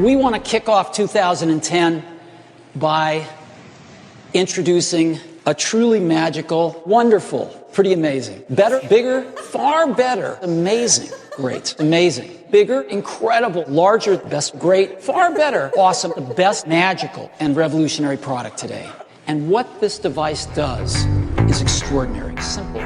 We want to kick off 2010 by introducing a truly magical, wonderful, pretty amazing, better, bigger, far better, amazing, great, amazing, bigger, incredible, larger, best, great, far better, awesome, the best magical and revolutionary product today. And what this device does is extraordinary, simple.